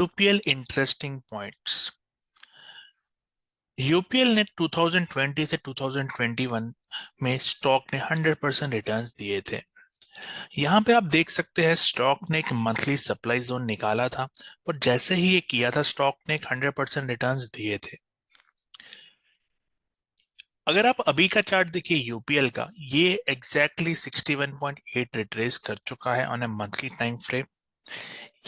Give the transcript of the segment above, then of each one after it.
UPL interesting points. UPL ने 2020 से 2021 में स्टॉक ने 100% रिटर्न्स दिए थे। यहाँ पे आप देख सकते हैं स्टॉक ने एक मंथली सप्लाई जोन निकाला था और जैसे ही ये किया था स्टॉक ने एक 100% रिटर्न्स दिए थे। अगर आप अभी का चार्ट देखिए यूपीएल का, ये एग्जैक्टली 61.8 रिट्रेस कर चुका है on A monthly time frame.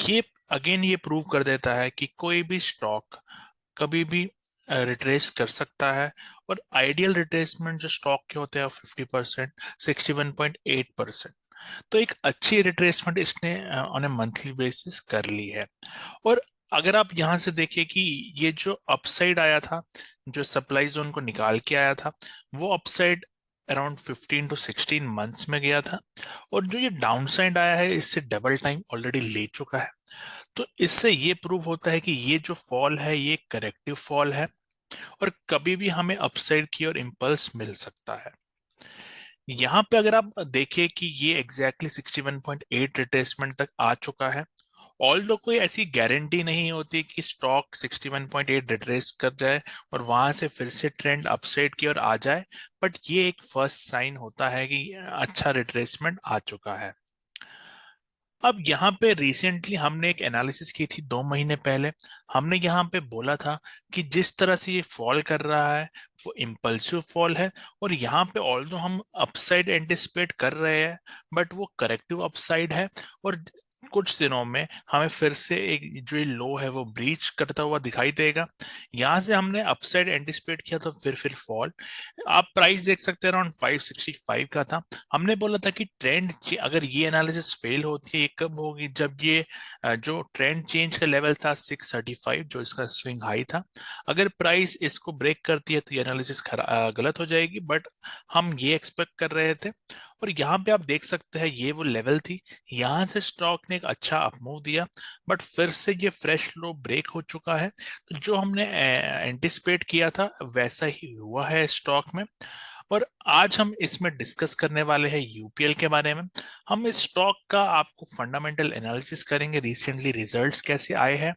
ये अगेन ये प्रूव कर देता है कि कोई भी स्टॉक कभी भी रिट्रेस कर सकता है और आइडियल रिट्रेसमेंट जो स्टॉक के होते हैं 50%, 61.8%। तो एक अच्छी रिट्रेसमेंट इसने ऑन ए मंथली बेसिस कर ली है। और अगर आप यहाँ से देखिए कि ये जो अपसाइड आया था, जो सप्लाई जोन को निकाल के आया था, वो अपसाइड अराउंड 15 टू 16 मंथ्स में गया था। और जो ये डाउन साइड आया है इससे डबल टाइम ऑलरेडी ले चुका है। तो इससे ये प्रूव होता है कि ये जो फॉल है ये करेक्टिव फॉल है और कभी भी हमें अपसाइड की और इम्पल्स मिल सकता है। यहाँ पे अगर आप देखिए कि ये एग्जैक्टली 61.8 रिट्रेसमेंट तक आ चुका है। ऑल्दो कोई ऐसी गारंटी नहीं होती कि स्टॉक 61.8 रिट्रेस कर जाए और वहां से फिर से ट्रेंड अपसाइड की ओर आ जाए, बट ये एक फर्स्ट साइन होता है कि अच्छा रिट्रेसमेंट आ चुका है। अब यहाँ पे रिसेंटली हमने एक एनालिसिस की थी 2 महीने पहले। हमने यहाँ पे बोला था कि जिस तरह से ये फॉल कर रहा है वो इम्पल्सिव फॉल है और यहाँ पे ऑल्दो हम अपसाइड एंटिसिपेट कर रहे हैं, बट वो करेक्टिव अपसाइड है। और कुछ दिनों में हमें फिर से एक जो लो है वो ब्रीच करता हुआ दिखाई देगा। यहाँ से हमने अपसाइड एंटिसिपेट किया तो फिर फॉल। आप प्राइस देख सकते हैं अराउंड 565 का था। हमने बोला था कि ट्रेंड अगर ये एनालिसिस फेल होती है ये कब होगी, जब ये जो ट्रेंड चेंज का लेवल था 635 जो इसका स्विंग हाई था, अगर प्राइस इसको ब्रेक करती है तो ये एनालिसिस गलत हो जाएगी। बट हम ये एक्सपेक्ट कर रहे थे और यहाँ पे आप देख सकते हैं ये वो लेवल थी। यहाँ से स्टॉक ने एक अच्छा अपमूव दिया बट फिर से ये फ्रेश लो ब्रेक हो चुका है। तो जो हमने एंटिसिपेट किया था वैसा ही हुआ है स्टॉक में। और आज हम इसमें डिस्कस करने वाले हैं यूपीएल के बारे में। हम इस स्टॉक का आपको फंडामेंटल एनालिसिस करेंगे, रिसेंटली रिजल्ट्स कैसे आए हैं।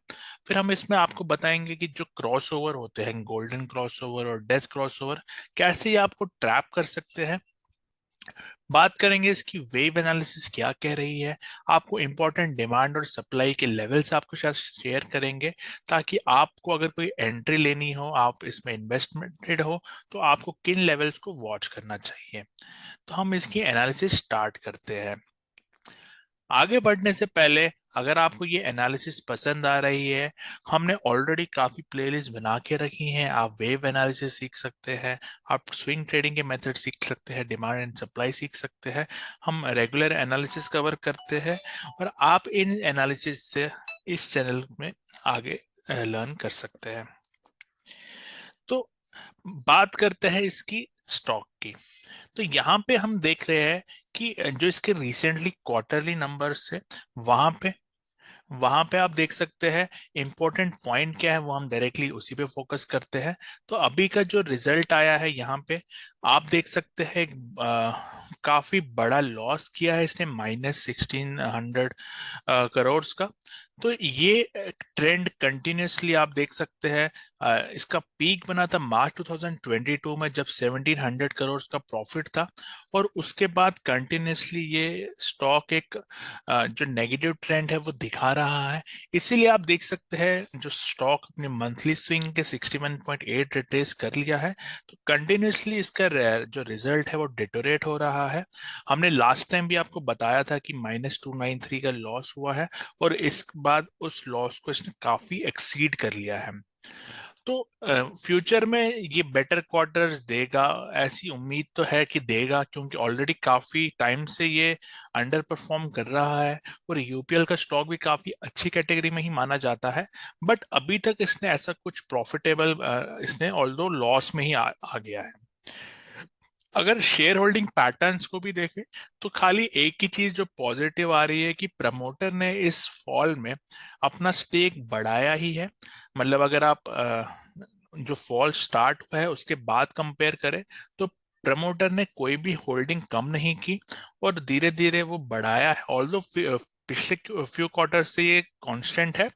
फिर हम इसमें आपको बताएंगे कि जो क्रॉसओवर होते हैं, गोल्डन क्रॉसओवर और डेथ क्रॉसओवर, कैसे ये आपको ट्रैप कर सकते हैं। बात करेंगे इसकी वेव एनालिसिस क्या कह रही है। आपको इंपॉर्टेंट डिमांड और सप्लाई के लेवल्स आपको शायद शेयर करेंगे ताकि आपको अगर कोई एंट्री लेनी हो, आप इसमें इन्वेस्टमेंटेड हो, तो आपको किन लेवल्स को वॉच करना चाहिए। तो हम इसकी एनालिसिस स्टार्ट करते हैं। आगे बढ़ने से पहले अगर आपको ये एनालिसिस पसंद आ रही है, हमने ऑलरेडी काफी प्लेलिस्ट बना के रखी हैं। आप वेव एनालिसिस सीख सकते हैं, आप स्विंग ट्रेडिंग के मेथड सीख सकते हैं, डिमांड एंड सप्लाई सीख सकते हैं। हम रेगुलर एनालिसिस कवर करते हैं और आप इन एनालिसिस से इस चैनल में आगे लर्न कर सकते हैं। तो बात करते हैं इसकी स्टॉक की। तो यहाँ पे हम देख रहे हैं कि जो इसके रिसेंटली क्वार्टरली नंबर्स है वहां पे आप देख सकते हैं इंपॉर्टेंट पॉइंट क्या है, वो हम डायरेक्टली उसी पे फोकस करते हैं। तो अभी का जो रिजल्ट आया है यहाँ पे आप देख सकते हैं काफी बड़ा लॉस किया है इसने, -1600 करोड़ का। तो ये ट्रेंड कंटिन्यूसली आप देख सकते हैं। इसका पीक बना था मार्च 2022 में जब 1700 करोड़ का प्रॉफिट था और उसके बाद कंटिन्यूसली ये स्टॉक एक जो नेगेटिव ट्रेंड है वो दिखा रहा है। इसीलिए आप देख सकते हैं जो स्टॉक अपने मंथली स्विंग के 61.8 रिट्रेस कर लिया है, तो कंटिन्यूसली इसका जो रिजल्ट है वो डिटोरेट हो रहा है। हमने लास्ट टाइम भी आपको बताया था कि -293 का लॉस हुआ है और इस बाद उस लॉस को इसने काफी एक्सीड कर लिया है। तो फ्यूचर में ये बेटर क्वार्टर्स देगा, ऐसी उम्मीद तो है कि देगा, क्योंकि ऑलरेडी काफी टाइम से ये अंडर परफॉर्म कर रहा है और यूपीएल का स्टॉक भी काफी अच्छी कैटेगरी में ही माना जाता है। बट अभी तक इसने ऐसा कुछ प्रॉफिटेबल इसने ऑल्दो लॉस में ही आ गया है। अगर शेयर होल्डिंग पैटर्न्स को भी देखें तो खाली एक ही चीज जो पॉजिटिव आ रही है कि प्रमोटर ने इस फॉल में अपना स्टेक बढ़ाया ही है। मतलब अगर आप जो फॉल स्टार्ट हुआ है उसके बाद कंपेयर करें तो प्रमोटर ने कोई भी होल्डिंग कम नहीं की और धीरे धीरे वो बढ़ाया है। ऑल्दो पिछले फ्यू क्वार्टर से ये कांस्टेंट है,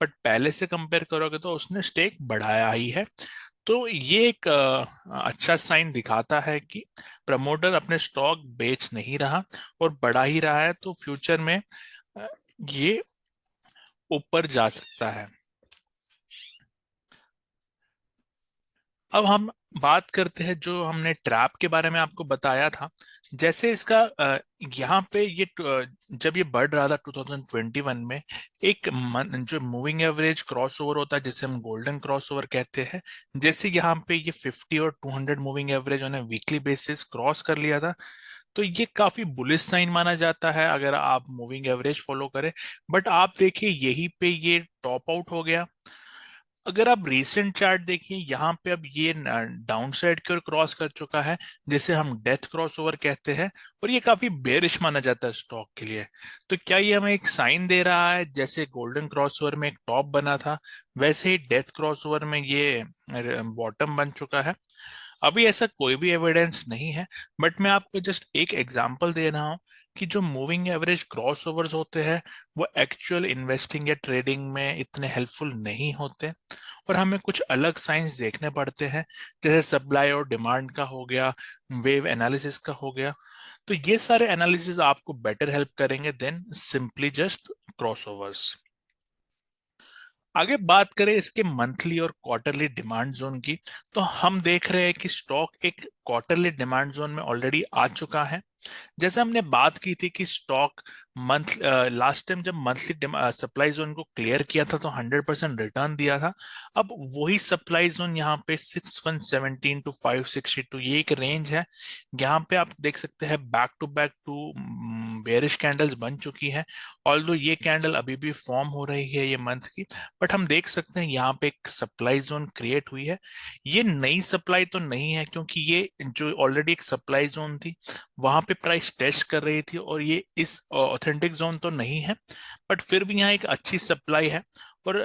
बट पहले से कंपेयर करोगे तो उसने स्टेक बढ़ाया ही है। तो ये एक अच्छा साइन दिखाता है कि प्रमोटर अपने स्टॉक बेच नहीं रहा और बढ़ा ही रहा है, तो फ्यूचर में अ, ये ऊपर जा सकता है। अब हम बात करते हैं जो हमने ट्रैप के बारे में आपको बताया था। जैसे इसका यहाँ पे जब ये बढ़ रहा था 2021 में, जो मूविंग एवरेज क्रॉस ओवर होता है जिसे हम गोल्डन क्रॉस ओवर कहते हैं, जैसे यहाँ पे ये 50 और 200 मूविंग एवरेज उन्हें वीकली बेसिस क्रॉस कर लिया था, तो ये काफी बुलिश साइन माना जाता है अगर आप मूविंग एवरेज फॉलो करें। बट आप देखिए यहीं पे ये टॉप आउट हो गया। अगर आप रीसेंट चार्ट देखिए यहाँ पे अब ये डाउन साइड की ओर क्रॉस कर चुका है, जिसे हम डेथ क्रॉस ओवर कहते हैं, और ये काफी बेरिश माना जाता है स्टॉक के लिए। तो क्या ये हमें एक साइन दे रहा है, जैसे गोल्डन क्रॉस ओवर में एक टॉप बना था, वैसे ही डेथ क्रॉस ओवर में ये बॉटम बन चुका है? अभी ऐसा कोई भी एविडेंस नहीं है, बट मैं आपको जस्ट एक एग्जांपल दे रहा हूँ कि जो मूविंग एवरेज क्रॉस ओवर्स होते हैं वो एक्चुअल इन्वेस्टिंग या ट्रेडिंग में इतने हेल्पफुल नहीं होते, और हमें कुछ अलग साइंस देखने पड़ते हैं, जैसे सप्लाई और डिमांड का हो गया, वेव एनालिसिस का हो गया। तो ये सारे एनालिसिस आपको बेटर हेल्प करेंगे then simply just crossovers. आगे बात करें इसके मंथली और क्वार्टरली डिमांड जोन की, तो हम देख रहे हैं कि स्टॉक एक क्वार्टरली डिमांड जोन में ऑलरेडी आ चुका है। जैसे हमने बात की थी कि स्टॉक मंथ लास्ट टाइम जब मंथली सप्लाई जोन को क्लियर किया था तो 100% रिटर्न दिया था। अब वही सप्लाई जोन यहाँ पे 6117 टू 562, ये एक रेंज है। यहाँ पे आप देख सकते हैं back to back two bearish candles बन चुकी है। ऑल्दो ये कैंडल अभी भी फॉर्म हो रही है ये मंथ की, बट हम देख सकते हैं यहाँ पे एक सप्लाई जोन क्रिएट हुई है। ये नई सप्लाई तो नहीं है, क्योंकि ये जो ऑलरेडी एक सप्लाई जोन थी वहां पे प्राइस टेस्ट कर रही थी, और ये इस ऑथेंटिक जोन तो नहीं है, बट फिर भी यहाँ एक अच्छी सप्लाई है। और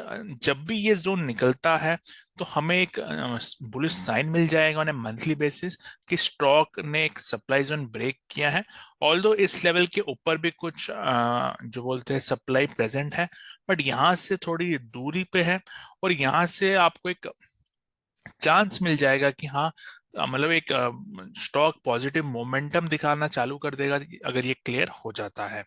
जब भी ये जोन निकलता है तो हमें एक बुलिश साइन मिल जाएगा ऑन ए मंथली बेसिस कि स्टॉक ने एक सप्लाई जोन ब्रेक किया है। ऑल्दो इस लेवल के ऊपर भी कुछ जो बोलते हैं सप्लाई प्रेजेंट है, बट यहाँ से थोड़ी दूरी पे है, और यहाँ से आपको एक चांस मिल जाएगा कि हाँ, मतलब एक स्टॉक पॉजिटिव मोमेंटम दिखाना चालू कर देगा अगर ये क्लियर हो जाता है।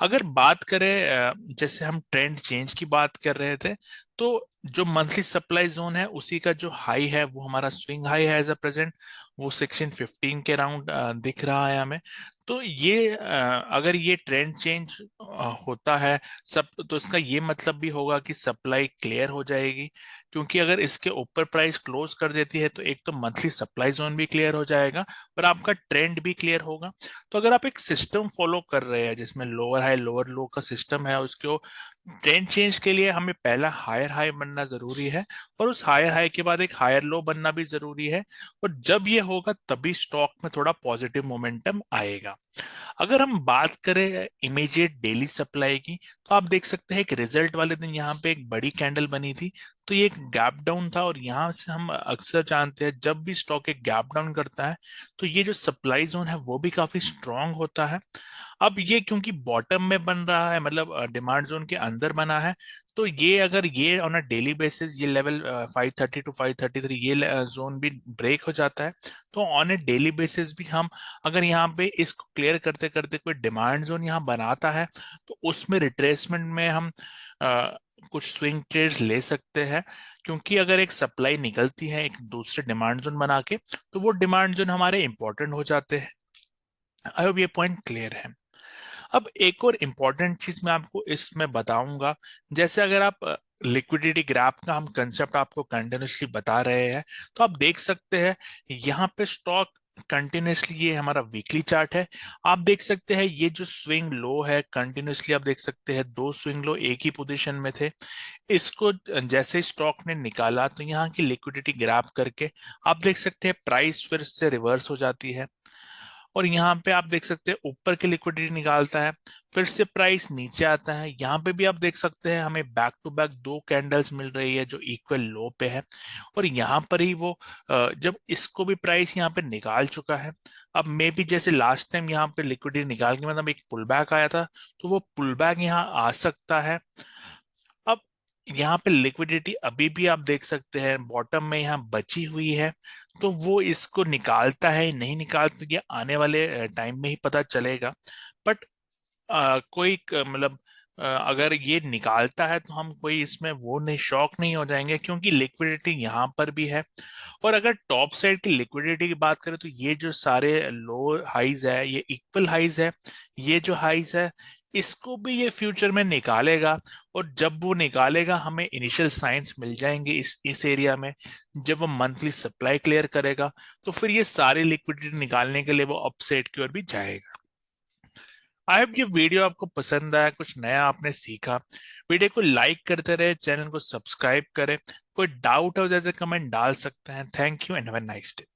अगर बात करें जैसे हम ट्रेंड चेंज की बात कर रहे थे, तो जो मंथली सप्लाई जोन है उसी का जो हाई है वो हमारा स्विंग हाई है एज अ प्रेजेंट, वो 1615 के अराउंड दिख रहा है हमें। तो ये अगर ये ट्रेंड चेंज होता है सब, तो इसका ये मतलब भी होगा कि सप्लाई क्लियर हो जाएगी, क्योंकि अगर इसके ऊपर प्राइस क्लोज कर देती है तो एक तो मंथली सप्लाई जोन भी क्लियर हो जाएगा और आपका ट्रेंड भी क्लियर होगा। तो अगर आप एक सिस्टम फॉलो कर रहे हैं जिसमें लोअर हाई लोअर लो का सिस्टम है, उसको ट्रेंड चेंज के लिए हमें पहला हायर हाई बनना जरूरी है, और उस हायर हाई के बाद एक हायर लो बनना भी जरूरी है, और जब ये होगा तभी स्टॉक में थोड़ा पॉजिटिव मोमेंटम आएगा। अगर हम बात करें इमीडिएट डेली सप्लाई की, तो आप देख सकते हैं एक रिजल्ट वाले दिन यहाँ पे एक बड़ी कैंडल बनी थी, तो ये एक गैप डाउन था, और यहाँ से हम अक्सर जानते हैं जब भी स्टॉक एक गैप डाउन करता है तो ये जो सप्लाई जोन है वो भी काफी स्ट्रांग होता है। अब ये क्योंकि बॉटम में बन रहा है, मतलब डिमांड जोन के अंदर बना है, तो ये अगर ये ऑन अ डेली बेसिस ये लेवल 530 टू 533 ये जोन भी ब्रेक हो जाता है, तो ऑन ए डेली बेसिस भी हम अगर यहाँ पे इसको क्लियर करते करते कोई डिमांड जोन यहाँ बनाता है तो उसमें रिट्रेसमेंट में हम कुछ स्विंग ट्रेड्स ले सकते हैं, क्योंकि अगर एक सप्लाई निकलती है एक दूसरे डिमांड जोन बना के तो वो डिमांड जोन हमारे इंपॉर्टेंट हो जाते हैं। आई होप ये पॉइंट क्लियर है। अब एक और इम्पॉर्टेंट चीज मैं आपको इसमें बताऊंगा, जैसे अगर आप लिक्विडिटी ग्राफ का हम कंसेप्ट आपको कंटिन्यूसली बता रहे हैं, तो आप देख सकते हैं यहाँ पे स्टॉक कंटिन्यूसली, ये हमारा वीकली चार्ट है, आप देख सकते हैं ये जो स्विंग लो है कंटिन्यूसली आप देख सकते हैं दो स्विंग लो एक ही पोजीशन में थे। इसको जैसे स्टॉक ने निकाला तो यहाँ की लिक्विडिटी ग्राफ करके आप देख सकते हैं प्राइस फिर से रिवर्स हो जाती है, और यहाँ पे आप देख सकते हैं ऊपर की लिक्विडिटी निकालता है, फिर से प्राइस नीचे आता है। यहाँ पे भी आप देख सकते हैं हमें बैक टू बैक दो कैंडल्स मिल रही है जो इक्वल लो पे है, और यहाँ पर ही वो जब इसको भी प्राइस यहाँ पे निकाल चुका है। अब मे भी जैसे लास्ट टाइम यहाँ पे लिक्विडिटी निकाल के मतलब एक पुल बैक आया था, तो वो पुल बैक यहाँ आ सकता है। अब यहाँ पे लिक्विडिटी अभी भी आप देख सकते हैं बॉटम में यहाँ बची हुई है, तो वो इसको निकालता है नहीं निकालता ये आने वाले टाइम में ही पता चलेगा। बट कोई मतलब अगर ये निकालता है तो हम कोई इसमें वो नहीं शॉक नहीं हो जाएंगे, क्योंकि लिक्विडिटी यहाँ पर भी है। और अगर टॉप साइड की लिक्विडिटी की बात करें तो ये जो सारे लो हाइज है ये इक्वल हाइज है, ये जो हाइज है इसको भी ये फ्यूचर में निकालेगा। और जब वो निकालेगा हमें इनिशियल साइंस मिल जाएंगे इस एरिया में। जब वो मंथली सप्लाई क्लियर करेगा तो फिर ये सारी लिक्विडिटी निकालने के लिए वो अपसाइड की ओर भी जाएगा। आई होप ये वीडियो आपको पसंद आया, कुछ नया आपने सीखा। वीडियो को लाइक करते रहे, चैनल को सब्सक्राइब करें। कोई डाउट हो जैसे कमेंट डाल सकते हैं। Thank you and have a nice day.